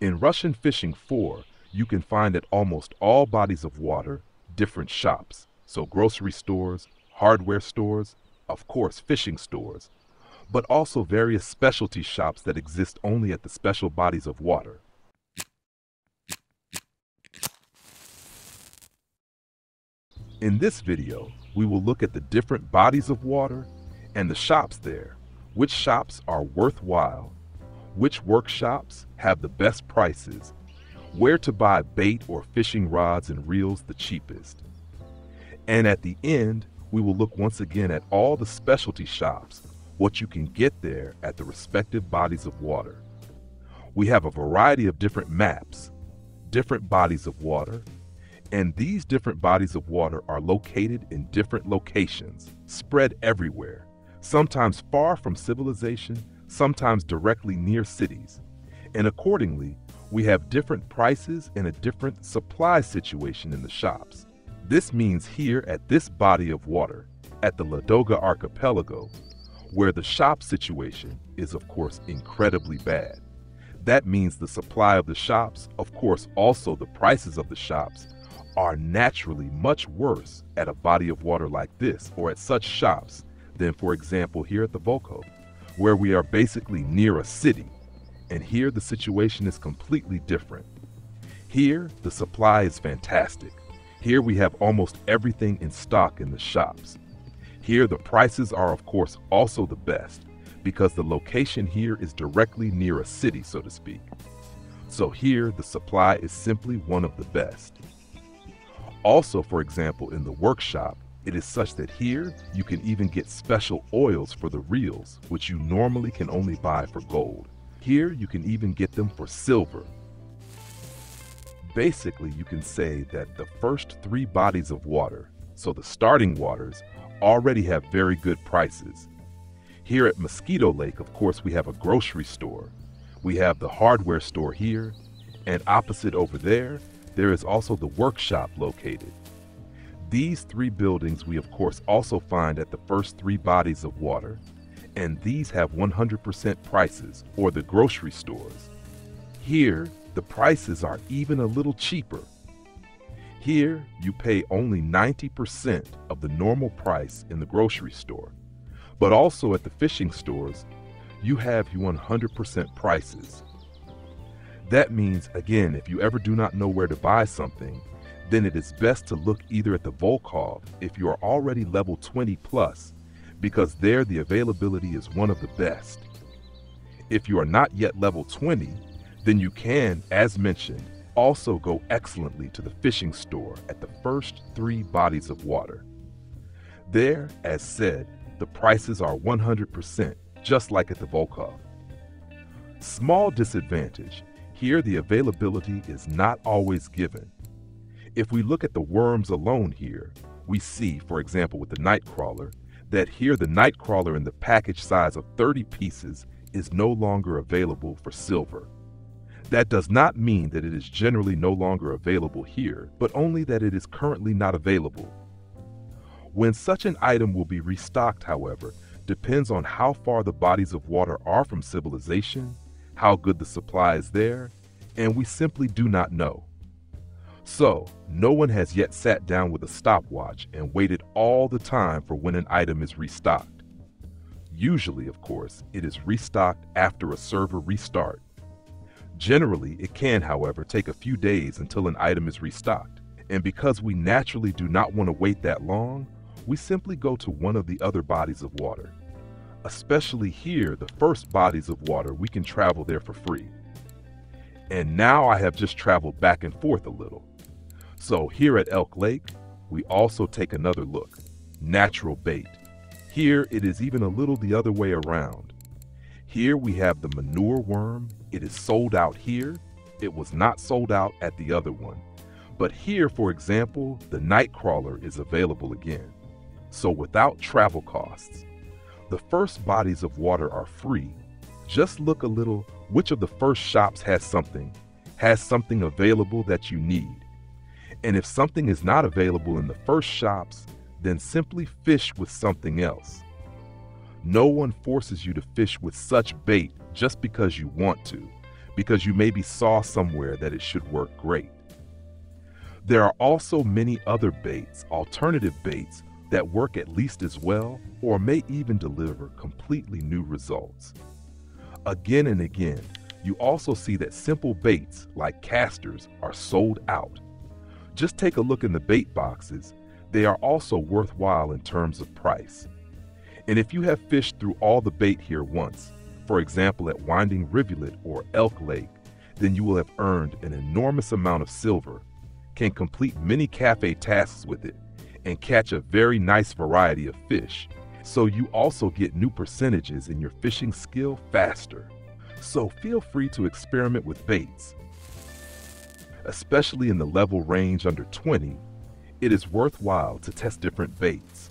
In Russian Fishing 4, you can find at almost all bodies of water different shops, so grocery stores, hardware stores, of course fishing stores, but also various specialty shops that exist only at the special bodies of water. In this video, we will look at the different bodies of water and the shops there, which shops are worthwhile, which workshops have the best prices, where to buy bait or fishing rods and reels the cheapest. And at the end, we will look once again at all the specialty shops, what you can get there at the respective bodies of water. We have a variety of different maps, different bodies of water, and these different bodies of water are located in different locations, spread everywhere, sometimes far from civilization, sometimes directly near cities. And accordingly, we have different prices and a different supply situation in the shops. This means here at this body of water, at the Ladoga archipelago, where the shop situation is of course incredibly bad. That means the supply of the shops, of course also the prices of the shops, are naturally much worse at a body of water like this or at such shops than, for example, here at the Volkhov, where we are basically near a city, and here the situation is completely different. Here, the supply is fantastic. Here we have almost everything in stock in the shops. Here the prices are of course also the best, because the location here is directly near a city, so to speak. So here the supply is simply one of the best. Also, for example, in the workshop, it is such that here you can even get special oils for the reels, which you normally can only buy for gold. Here you can even get them for silver. Basically, you can say that the first three bodies of water, so the starting waters, already have very good prices. Here at Mosquito Lake, of course, we have a grocery store. We have the hardware store here, and opposite over there is also the workshop located. These three buildings we of course also find at the first three bodies of water, and these have 100% prices, or the grocery stores. Here, the prices are even a little cheaper. Here, you pay only 90% of the normal price in the grocery store, but also at the fishing stores, you have 100% prices. That means, again, if you ever do not know where to buy something, then it is best to look either at the Volkhov if you are already level 20 plus, because there the availability is one of the best. If you are not yet level 20, then you can, as mentioned, also go excellently to the fishing store at the first three bodies of water. There, as said, the prices are 100%, just like at the Volkov. Small disadvantage. Here the availability is not always given. If we look at the worms alone here, we see, for example with the nightcrawler, that here the nightcrawler in the package size of 30 pieces is no longer available for silver. That does not mean that it is generally no longer available here, but only that it is currently not available. When such an item will be restocked, however, depends on how far the bodies of water are from civilization, how good the supply is there, and we simply do not know. So, no one has yet sat down with a stopwatch and waited all the time for when an item is restocked. Usually, of course, it is restocked after a server restart. Generally, it can, however, take a few days until an item is restocked, and because we naturally do not want to wait that long, we simply go to one of the other bodies of water. Especially here, the first bodies of water, we can travel there for free. And now I have just traveled back and forth a little. So here at Elk Lake, we also take another look. Natural bait. Here it is even a little the other way around. Here we have the manure worm. It is sold out here. It was not sold out at the other one. But here, for example, the nightcrawler is available again. So without travel costs. The first bodies of water are free. Just look a little which of the first shops has something available that you need. And if something is not available in the first shops, then simply fish with something else. No one forces you to fish with such bait just because you want to, because you maybe saw somewhere that it should work great. There are also many other baits, alternative baits, that work at least as well or may even deliver completely new results. Again and again, you also see that simple baits like casters are sold out. Just take a look in the bait boxes. They are also worthwhile in terms of price. And if you have fished through all the bait here once, for example at Winding Rivulet or Elk Lake, then you will have earned an enormous amount of silver, can complete many cafe tasks with it, and catch a very nice variety of fish. So you also get new percentages in your fishing skill faster. So feel free to experiment with baits. Especially in the level range under 20, it is worthwhile to test different baits.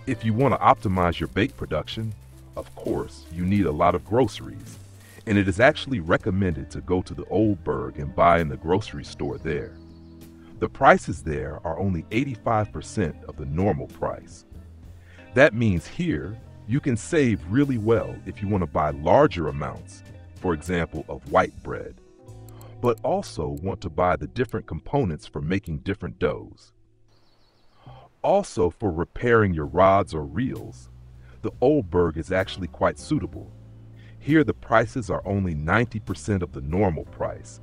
If you want to optimize your bait production, of course, you need a lot of groceries, and it is actually recommended to go to the Old Burg and buy in the grocery store there. The prices there are only 85% of the normal price. That means here, you can save really well if you want to buy larger amounts, for example, of white bread, but also want to buy the different components for making different doughs. Also, for repairing your rods or reels, the Old Burg is actually quite suitable. Here the prices are only 90% of the normal price,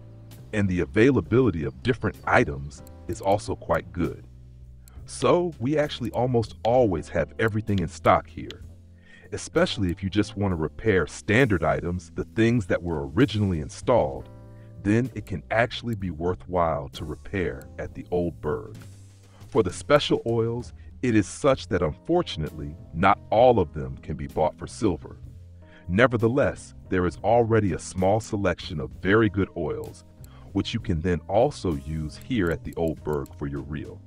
and the availability of different items is also quite good. So we actually almost always have everything in stock here, especially if you just want to repair standard items, the things that were originally installed, then it can actually be worthwhile to repair at the Old Burg. For the special oils, it is such that unfortunately, not all of them can be bought for silver. Nevertheless, there is already a small selection of very good oils, which you can then also use here at the Old Burg for your reel.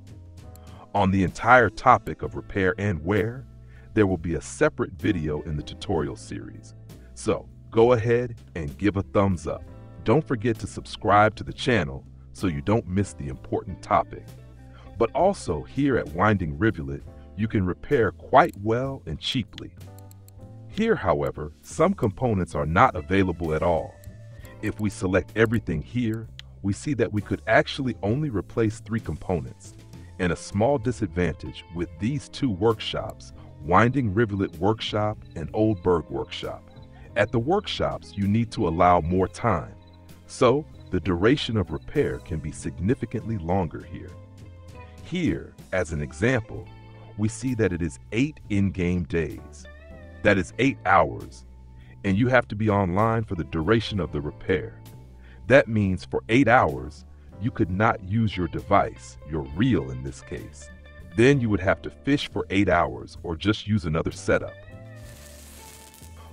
On the entire topic of repair and wear, there will be a separate video in the tutorial series. So go ahead and give a thumbs up. Don't forget to subscribe to the channel so you don't miss the important topic. But also here at Winding Rivulet, you can repair quite well and cheaply. Here, however, some components are not available at all. If we select everything here, we see that we could actually only replace 3 components, and a small disadvantage with these 2 workshops, Winding Rivulet Workshop and Old Burg Workshop. At the workshops, you need to allow more time, so the duration of repair can be significantly longer here. Here, as an example, we see that it is 8 in-game days. That is 8 hours, and you have to be online for the duration of the repair. That means for 8 hours, you could not use your device, your reel in this case. Then you would have to fish for 8 hours or just use another setup.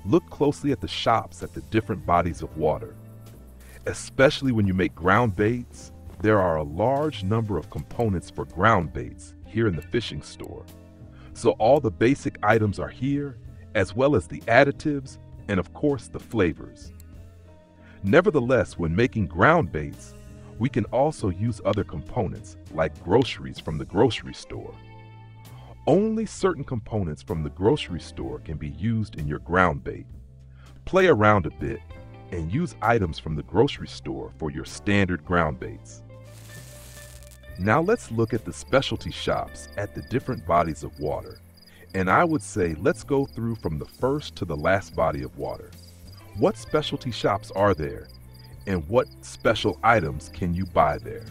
Look closely at the shops at the different bodies of water. Especially when you make ground baits, there are a large number of components for ground baits here in the fishing store. So all the basic items are here, as well as the additives and of course the flavors. Nevertheless, when making ground baits, we can also use other components like groceries from the grocery store. Only certain components from the grocery store can be used in your ground bait. Play around a bit and use items from the grocery store for your standard ground baits. Now let's look at the specialty shops at the different bodies of water. And I would say let's go through from the first to the last body of water. What specialty shops are there? And what special items can you buy there?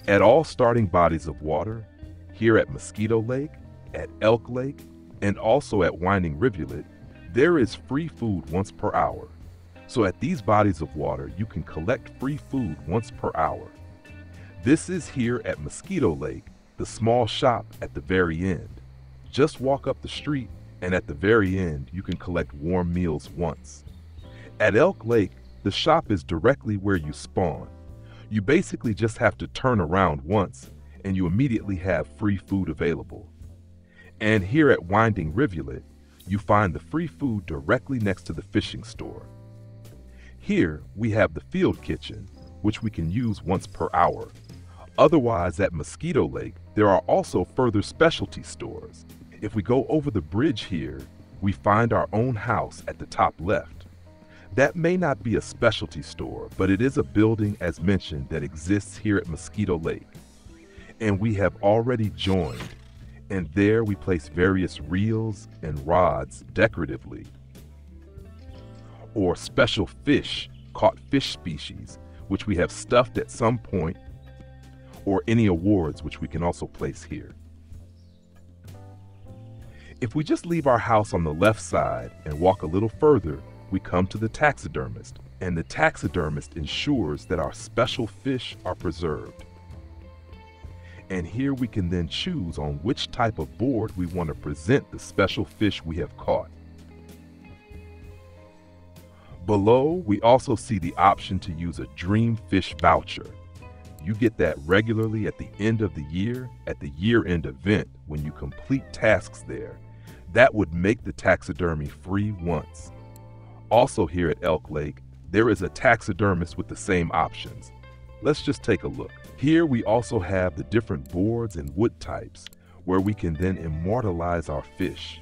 At all starting bodies of water, here at Mosquito Lake, at Elk Lake, and also at Winding Rivulet, there is free food once per hour. So at these bodies of water, you can collect free food once per hour. This is here at Mosquito Lake, the small shop at the very end. Just walk up the street and at the very end, you can collect warm meals once. At Elk Lake, the shop is directly where you spawn. You basically just have to turn around once and you immediately have free food available. And here at Winding Rivulet, you find the free food directly next to the fishing store. Here we have the field kitchen, which we can use once per hour. Otherwise, at Mosquito Lake, there are also further specialty stores. If we go over the bridge here, we find our own house at the top left. That may not be a specialty store, but it is a building, as mentioned, that exists here at Mosquito Lake. And we have already joined, and there we place various reels and rods decoratively, or special fish, caught fish species, which we have stuffed at some point, or any awards which we can also place here. If we just leave our house on the left side and walk a little further, we come to the taxidermist, and the taxidermist ensures that our special fish are preserved. And here we can then choose on which type of board we want to present the special fish we have caught. Below, we also see the option to use a Dream Fish voucher. You get that regularly at the end of the year, at the year-end event, when you complete tasks there. That would make the taxidermy free once. Also here at Elk Lake, there is a taxidermist with the same options. Let's just take a look. Here we also have the different boards and wood types, where we can then immortalize our fish.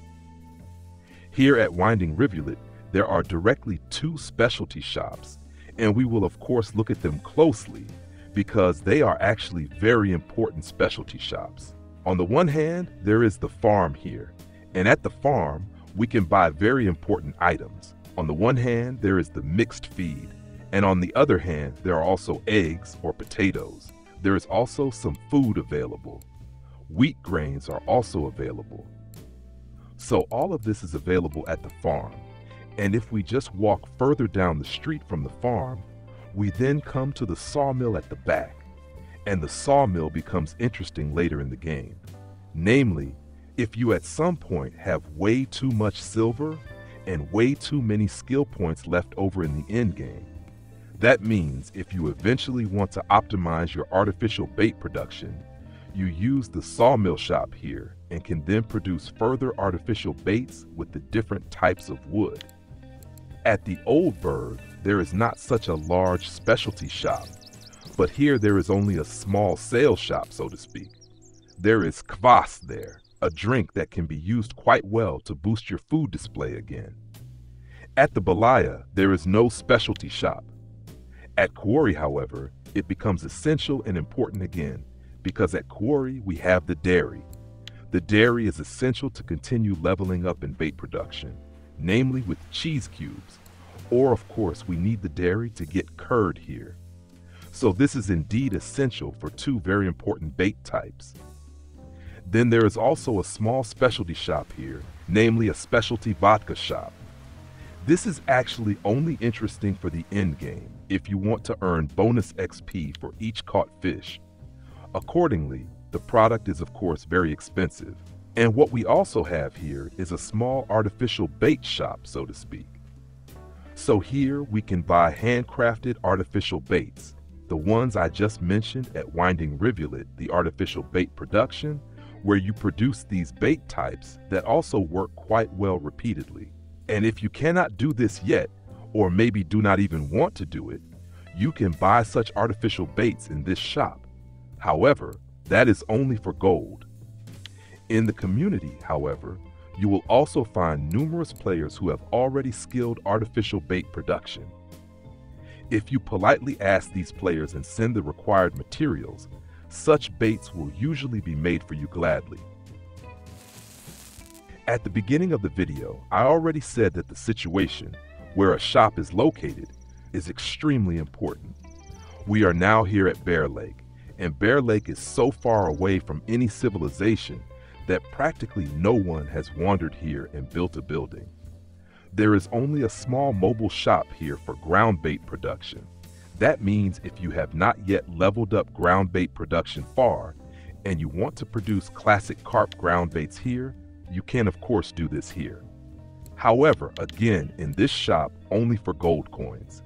Here at Winding Rivulet, there are directly 2 specialty shops, and we will of course look at them closely because they are actually very important specialty shops. On the one hand, there is the farm here, and at the farm, we can buy very important items. On the one hand, there is the mixed feed, and on the other hand, there are also eggs or potatoes. There is also some food available. Wheat grains are also available. So all of this is available at the farm. And if we just walk further down the street from the farm, we then come to the sawmill at the back. And the sawmill becomes interesting later in the game. Namely, if you at some point have way too much silver and way too many skill points left over in the endgame. That means if you eventually want to optimize your artificial bait production, you use the sawmill shop here and can then produce further artificial baits with the different types of wood. At the Old Burg, there is not such a large specialty shop, but here there is only a small sales shop, so to speak. There is kvass there, a drink that can be used quite well to boost your food display again. At the Belaya, there is no specialty shop. At Quarry, however, it becomes essential and important again, because at Quarry we have the dairy. The dairy is essential to continue leveling up in bait production, namely with cheese cubes, or of course we need the dairy to get curd here. So this is indeed essential for 2 very important bait types. Then there is also a small specialty shop here, namely a specialty vodka shop. This is actually only interesting for the endgame if you want to earn bonus XP for each caught fish. Accordingly, the product is of course very expensive. And what we also have here is a small artificial bait shop, so to speak. So here we can buy handcrafted artificial baits, the ones I just mentioned at Winding Rivulet, the artificial bait production, where you produce these bait types that also work quite well repeatedly. And if you cannot do this yet, or maybe do not even want to do it, you can buy such artificial baits in this shop. However, that is only for gold. In the community, however, you will also find numerous players who have already skilled artificial bait production. If you politely ask these players and send the required materials, such baits will usually be made for you gladly. At the beginning of the video, I already said that the situation, where a shop is located, is extremely important. We are now here at Bear Lake, and Bear Lake is so far away from any civilization that practically no one has wandered here and built a building. There is only a small mobile shop here for ground bait production. That means if you have not yet leveled up ground bait production far, and you want to produce classic carp ground baits here, you can of course do this here. However, again, in this shop, only for gold coins.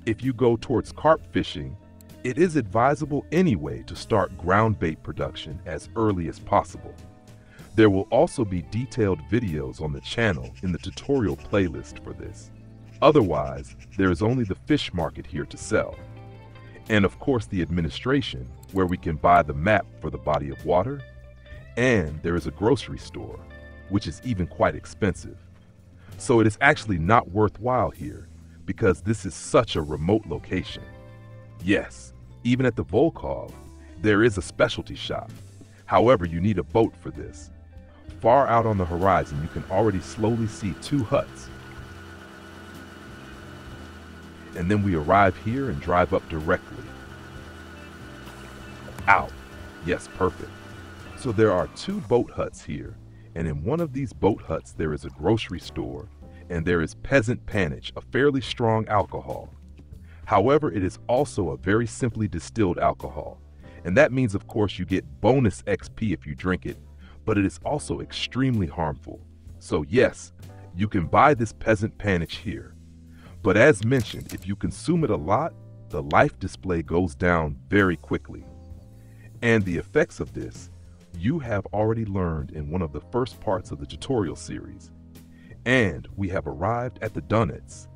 If you go towards carp fishing, it is advisable anyway to start ground bait production as early as possible. There will also be detailed videos on the channel in the tutorial playlist for this. Otherwise, there is only the fish market here to sell. And of course the administration, where we can buy the map for the body of water. And there is a grocery store, which is even quite expensive. So it is actually not worthwhile here, because this is such a remote location. Yes, even at the Volkhov, there is a specialty shop. However, you need a boat for this. Far out on the horizon, you can already slowly see 2 huts. And then we arrive here and drive up directly. Out. Yes, perfect. So there are 2 boat huts here, and in one of these boat huts there is a grocery store, and there is peasant pannage, a fairly strong alcohol. However, it is also a very simply distilled alcohol, and that means of course you get bonus XP if you drink it, but it is also extremely harmful. So yes, you can buy this peasant pannage here. But as mentioned, if you consume it a lot, the life display goes down very quickly. And the effects of this, you have already learned in one of the first parts of the tutorial series. And we have arrived at the Donets.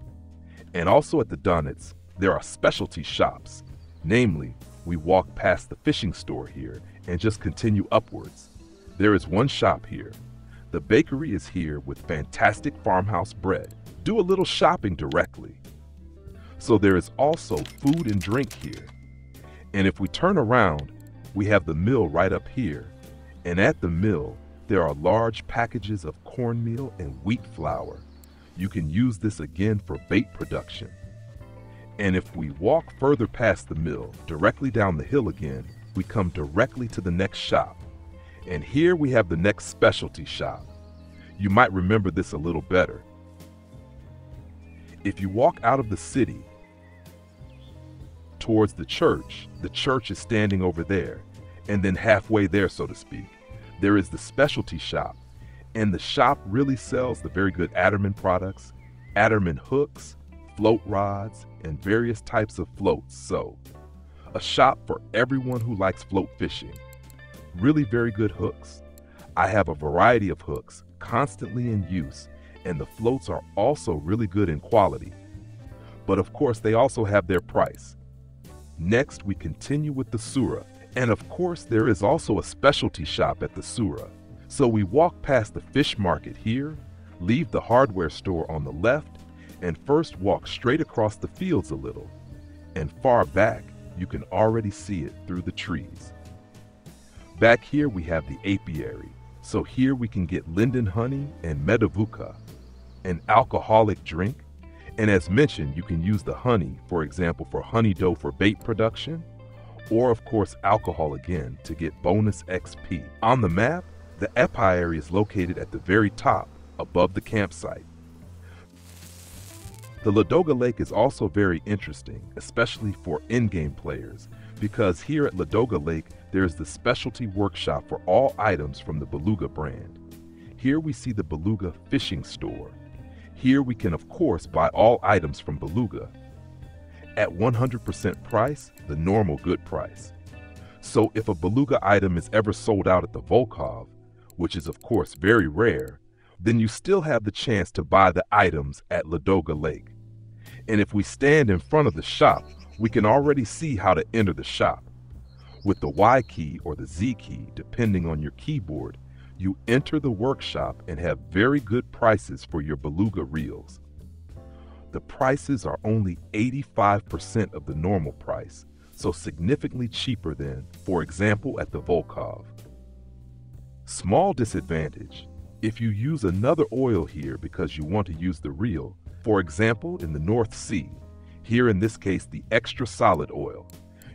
And also at the Donets, there are specialty shops. Namely, we walk past the fishing store here and just continue upwards. There is one shop here. The bakery is here with fantastic farmhouse bread. Do a little shopping directly. So there is also food and drink here. And if we turn around, we have the mill right up here. And at the mill, there are large packages of cornmeal and wheat flour. You can use this again for bait production. And if we walk further past the mill, directly down the hill again, we come directly to the next shop. And here we have the next specialty shop. You might remember this a little better. If you walk out of the city towards the church is standing over there, and then halfway there, so to speak, there is the specialty shop, and the shop really sells the very good Adderman products, Adderman hooks, float rods, and various types of floats. So, a shop for everyone who likes float fishing. Really very good hooks. I have a variety of hooks constantly in use, and the floats are also really good in quality. But of course, they also have their price. Next, we continue with the Sura. And of course, there is also a specialty shop at the Sura. So we walk past the fish market here, leave the hardware store on the left, and first walk straight across the fields a little. And far back, you can already see it through the trees. Back here we have the apiary. So here we can get linden honey and medavuka, an alcoholic drink. And as mentioned, you can use the honey, for example, for honey dough for bait production, or of course alcohol again to get bonus XP. On the map, the apiary is located at the very top, above the campsite. The Ladoga Lake is also very interesting, especially for endgame players, because here at Ladoga Lake, there is the specialty workshop for all items from the Beluga brand. Here we see the Beluga fishing store. Here we can of course buy all items from Beluga at 100% price, the normal good price. So if a Beluga item is ever sold out at the Volkhov, which is of course very rare, then you still have the chance to buy the items at Ladoga Lake. And if we stand in front of the shop, we can already see how to enter the shop. With the Y key or the Z key, depending on your keyboard, you enter the workshop and have very good prices for your Beluga reels. The prices are only 85% of the normal price, so significantly cheaper than, for example, at the Volkov. Small disadvantage: if you use another oil here because you want to use the reel, for example in the North Sea, here in this case the extra solid oil,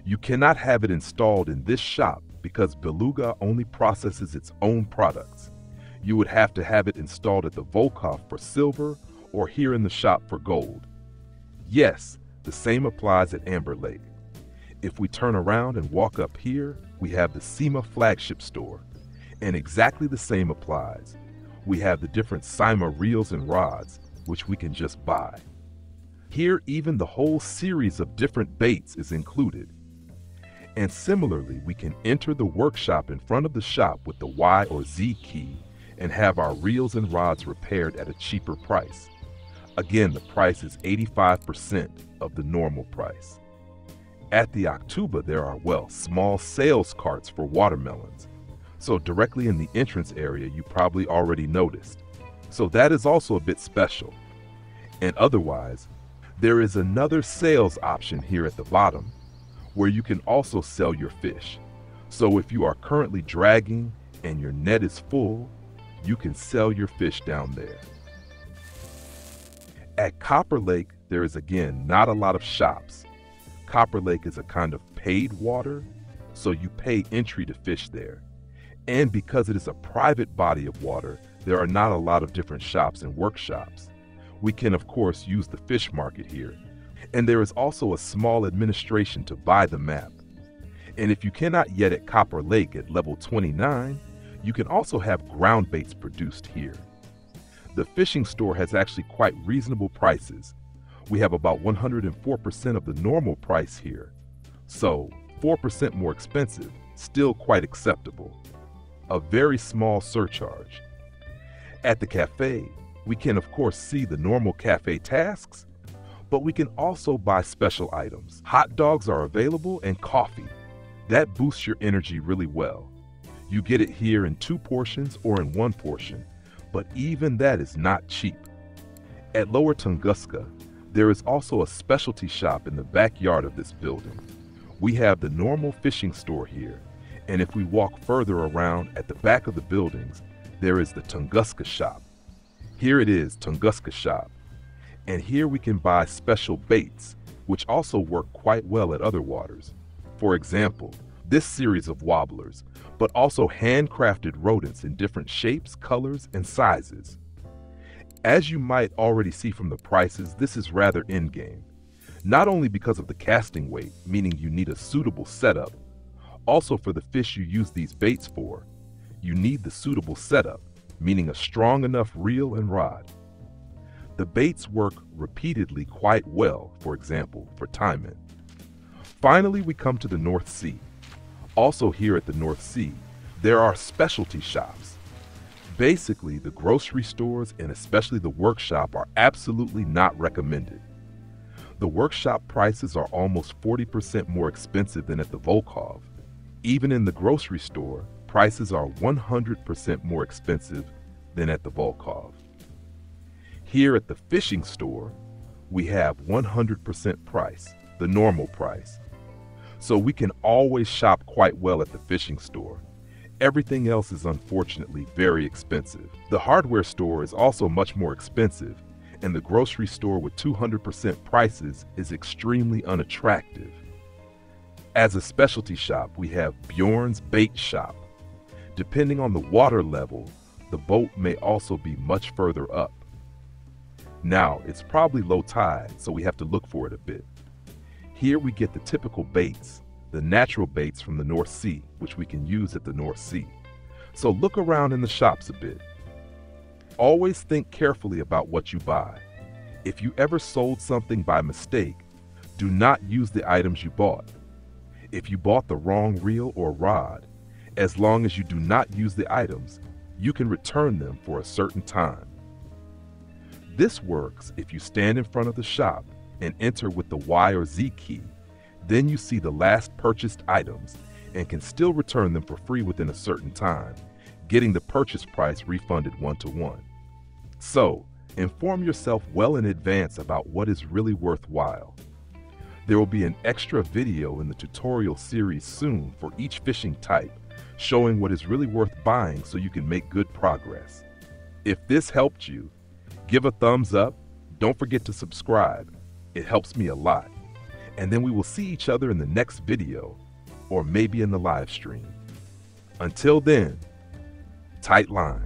you cannot have it installed in this shop because Beluga only processes its own products. You would have to have it installed at the Volkov for silver or here in the shop for gold. Yes, the same applies at Amber Lake. If we turn around and walk up here, we have the Simma flagship store, and exactly the same applies. We have the different Simma reels and rods, which we can just buy. Here, even the whole series of different baits is included. And similarly, we can enter the workshop in front of the shop with the Y or Z key and have our reels and rods repaired at a cheaper price. Again, the price is 85% of the normal price. At the Octuba, there are, well, small sales carts for watermelons. So directly in the entrance area, you probably already noticed. So that is also a bit special. And otherwise, There is another sales option here at the bottom where you can also sell your fish. So if you are currently dragging and your net is full, you can sell your fish down there. At Copper Lake, there is again not a lot of shops. Copper Lake is a kind of paid water, so you pay entry to fish there. And because it is a private body of water, there are not a lot of different shops and workshops. We can of course use the fish market here. And there is also a small administration to buy the map. And if you cannot yet at Copper Lake at level 29, you can also have ground baits produced here. The fishing store has actually quite reasonable prices. We have about 104% of the normal price here. So 4% more expensive, still quite acceptable. A very small surcharge. At the cafe, we can of course see the normal cafe tasks, but we can also buy special items. Hot dogs are available and coffee. That boosts your energy really well. You get it here in 2 portions or in 1 portion, but even that is not cheap. At Lower Tunguska, there is also a specialty shop in the backyard of this building. We have the normal fishing store here, and if we walk further around at the back of the buildings, there is the Tunguska shop. Here it is, Tunguska shop. And here we can buy special baits, which also work quite well at other waters. For example, this series of wobblers, but also handcrafted rodents in different shapes, colors, and sizes. As you might already see from the prices, this is rather endgame. Not only because of the casting weight, meaning you need a suitable setup, also for the fish you use these baits for, you need the suitable setup, meaning a strong enough reel and rod. The baits work repeatedly quite well, for example, for timing. Finally, we come to the North Sea. Also here at the North Sea, there are specialty shops. Basically, the grocery stores and especially the workshop are absolutely not recommended. The workshop prices are almost 40% more expensive than at the Volkhov. Even in the grocery store, prices are 100% more expensive than at the Volkhov. Here at the fishing store, we have 100% price, the normal price. So we can always shop quite well at the fishing store. Everything else is unfortunately very expensive. The hardware store is also much more expensive, and the grocery store with 200% prices is extremely unattractive. As a specialty shop, we have Bjorn's Bait Shop. Depending on the water level, the boat may also be much further up. Now, it's probably low tide, so we have to look for it a bit. Here we get the typical baits, the natural baits from the North Sea, which we can use at the North Sea. So look around in the shops a bit. Always think carefully about what you buy. If you ever sold something by mistake, do not use the items you bought. If you bought the wrong reel or rod, as long as you do not use the items, you can return them for a certain time. This works if you stand in front of the shop and enter with the Y or Z key. Then you see the last purchased items and can still return them for free within a certain time, getting the purchase price refunded 1-to-1. So, inform yourself well in advance about what is really worthwhile. There will be an extra video in the tutorial series soon for each fishing type, showing what is really worth buying so you can make good progress. If this helped you, give a thumbs up. Don't forget to subscribe. It helps me a lot. And then we will see each other in the next video, or maybe in the live stream. Until then, tight line.